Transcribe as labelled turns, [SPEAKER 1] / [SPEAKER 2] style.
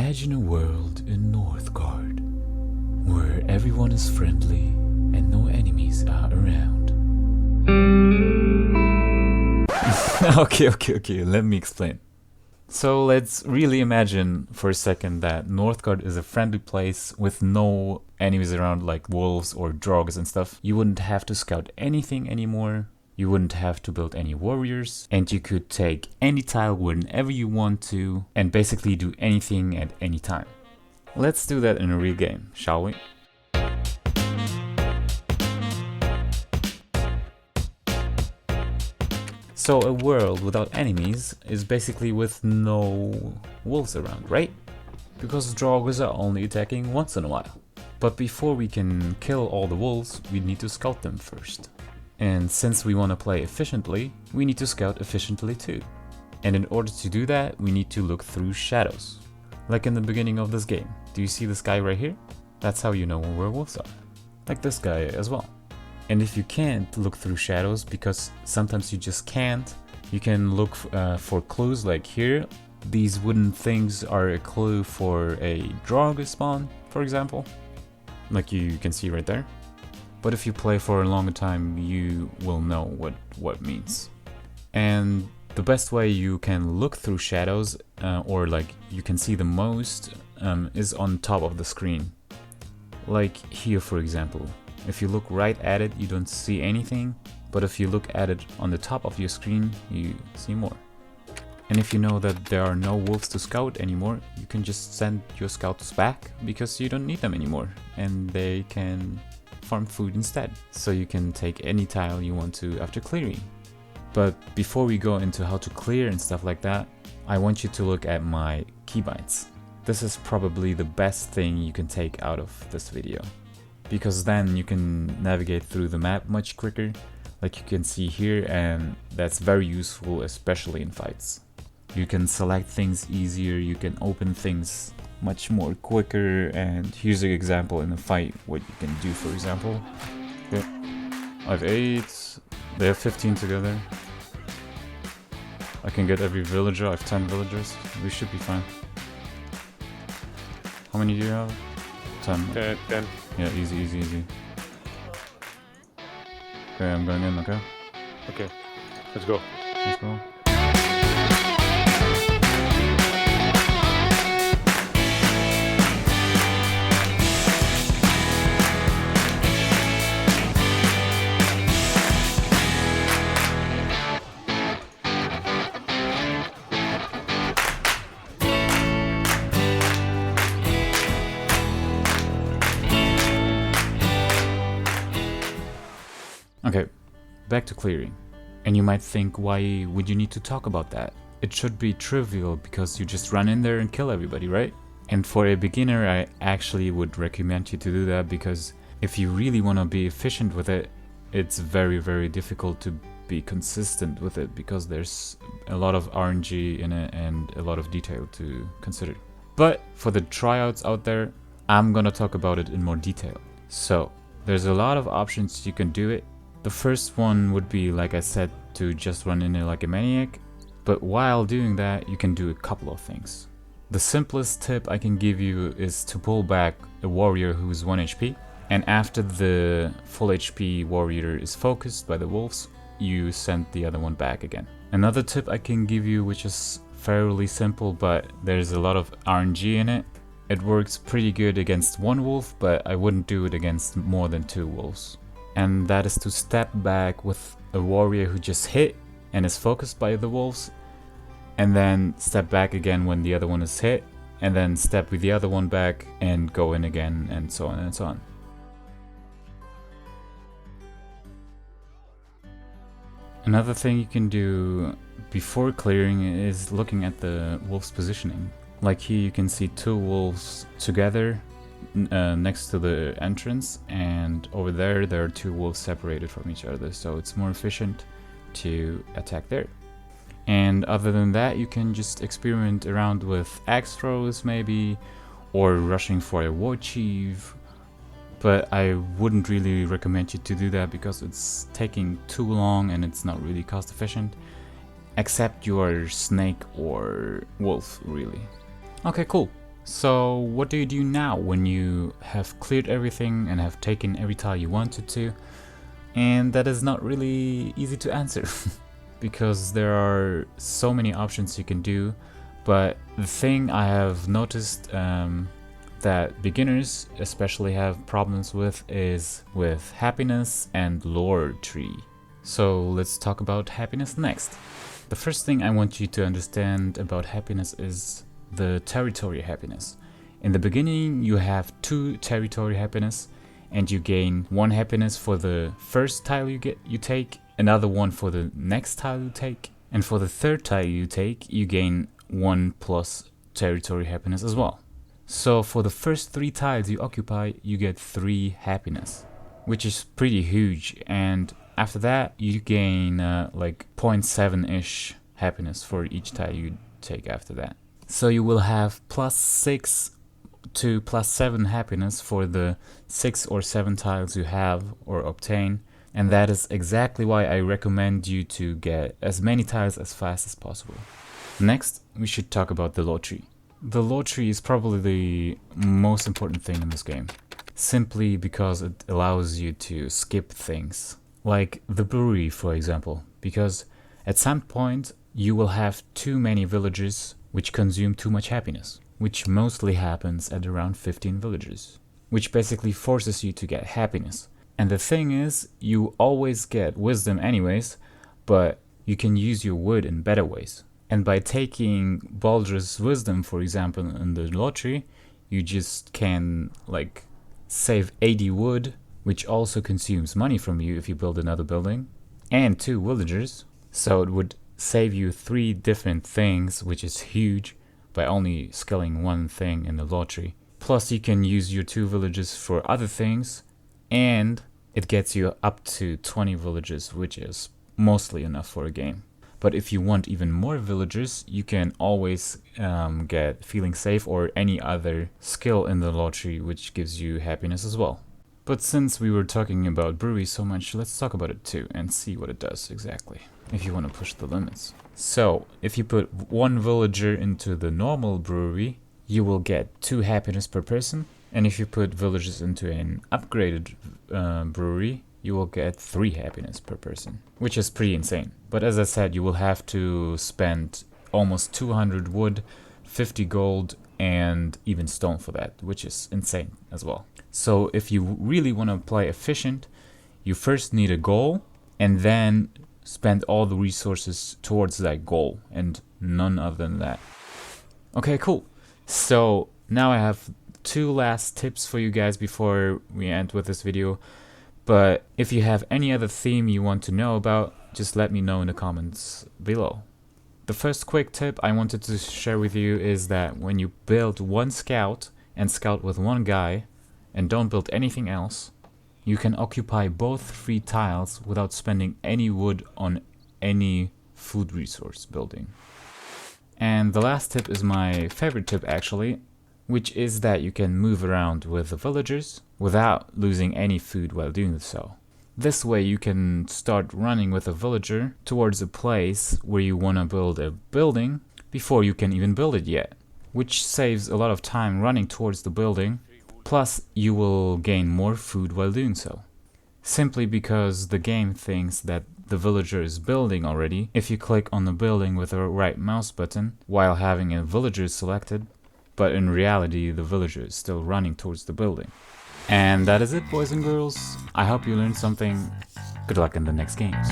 [SPEAKER 1] Imagine a world in Northgard where everyone is friendly and no enemies are around. Okay, let me explain. So let's really imagine for a second that Northgard is a friendly place with no enemies around like wolves or drogs and stuff. You wouldn't have to scout anything anymore. You wouldn't have to build any warriors, and you could take any tile whenever you want to and basically do anything at any time. Let's do that in a real game, shall we? So a world without enemies is basically with no wolves around, right? Because droggers are only attacking once in a while. But before we can kill all the wolves, we need to scout them first. And since we want to play efficiently, we need to scout efficiently too. And in order to do that, we need to look through shadows. Like in the beginning of this game. Do you see this guy right here? That's how you know where wolves are. Like this guy as well. And if you can't look through shadows, because sometimes you just can't, you can look for clues like here. These wooden things are a clue for a drog spawn, for example. Like you can see right there. But if you play for a longer time, you will know what means. And the best way you can look through shadows, or like you can see the most, is on top of the screen. Like here, for example. If you look right at it, you don't see anything. But if you look at it on the top of your screen, you see more. And if you know that there are no wolves to scout anymore, you can just send your scouts back because you don't need them anymore. And they can farm food instead, so you can take any tile you want to after clearing. But before we go into how to clear and stuff like that, I want you to look at my keybinds. This is probably the best thing you can take out of this video, because then you can navigate through the map much quicker, like you can see here, and that's very useful, especially in fights. You can select things easier, you can open things much more quicker, and here's an example in a fight what you can do. For example, okay, I have 8, they have 15 together. I can get every villager, I have 10 villagers, we should be fine. How many do you have? 10.
[SPEAKER 2] 10.
[SPEAKER 1] Yeah, easy. Okay, I'm going in, okay?
[SPEAKER 2] Okay, let's go.
[SPEAKER 1] Let's go. Okay, back to clearing. And you might think, why would you need to talk about that? It should be trivial because you just run in there and kill everybody, right? And for a beginner, I actually would recommend you to do that, because if you really want to be efficient with it, it's very difficult to be consistent with it, because there's a lot of RNG in it and a lot of detail to consider. But for the tryouts out there, I'm gonna talk about it in more detail. So there's a lot of options you can do it. The first one would be, like I said, to just run in there like a maniac, but while doing that you can do a couple of things. The simplest tip I can give you is to pull back a warrior who's 1 HP, and after the full HP warrior is focused by the wolves, you send the other one back again. Another tip I can give you, which is fairly simple but there's a lot of RNG in it. It works pretty good against 1 wolf, but I wouldn't do it against more than 2 wolves. And that is to step back with a warrior who just hit and is focused by the wolves, and then step back again when the other one is hit, and then step with the other one back and go in again, and so on and so on. Another thing you can do before clearing is looking at the wolf's positioning. Like here you can see 2 wolves together next to the entrance, and over there are 2 wolves separated from each other, so it's more efficient to attack there. And other than that, you can just experiment around with axe throws maybe, or rushing for a war chief, but I wouldn't really recommend you to do that because it's taking too long and it's not really cost efficient, except you are snake or wolf really. Okay, cool. So what do you do now when you have cleared everything and have taken every tile you wanted to? And that is not really easy to answer because there are so many options you can do. But the thing I have noticed that beginners especially have problems with is with happiness and lore tree. So let's talk about happiness next. The first thing I want you to understand about happiness is the territory happiness. In the beginning you have 2 territory happiness, and you gain 1 happiness for the first tile you take, another one for the next tile you take, and for the third tile you take you gain 1 plus territory happiness as well. So for the first 3 tiles you occupy you get 3 happiness, which is pretty huge, and after that you gain like 0.7-ish happiness for each tile you take after that. So you will have +6 to +7 happiness for the 6 or 7 tiles you have or obtain, and that is exactly why I recommend you to get as many tiles as fast as possible. Next, we should talk about the lore tree. The lore tree is probably the most important thing in this game, simply because it allows you to skip things, like the brewery for example, because at some point you will have too many villagers which consume too much happiness, which mostly happens at around 15 villagers, which basically forces you to get happiness. And the thing is, you always get wisdom anyways, but you can use your wood in better ways. And by taking Baldur's wisdom, for example, in the lottery, you just can like save 80 wood, which also consumes money from you if you build another building, and 2 villagers. So it would save you 3 different things, which is huge, by only skilling 1 thing in the lottery. Plus you can use your 2 villages for other things, and it gets you up to 20 villages, which is mostly enough for a game. But if you want even more villagers, you can always get feeling safe or any other skill in the lottery which gives you happiness as well. But since we were talking about brewery so much, let's talk about it too and see what it does exactly, if you want to push the limits. So, if you put 1 villager into the normal brewery, you will get 2 happiness per person. And if you put villagers into an upgraded brewery, you will get 3 happiness per person, which is pretty insane. But as I said, you will have to spend almost 200 wood, 50 gold, and even stone for that, which is insane as well. So if you really want to play efficient, you first need a goal, and then spend all the resources towards that goal, and none other than that. Okay, cool. So now I have 2 last tips for you guys before we end with this video. But if you have any other theme you want to know about, just let me know in the comments below. The first quick tip I wanted to share with you is that when you build 1 scout and scout with 1 guy and don't build anything else, you can occupy both 3 tiles without spending any wood on any food resource building. And the last tip is my favorite tip actually, which is that you can move around with the villagers without losing any food while doing so. This way you can start running with a villager towards a place where you want to build a building before you can even build it yet, which saves a lot of time running towards the building, plus you will gain more food while doing so. Simply because the game thinks that the villager is building already if you click on the building with the right mouse button while having a villager selected, but in reality the villager is still running towards the building. And that is it, boys and girls. I hope you learned something. Good luck in the next games.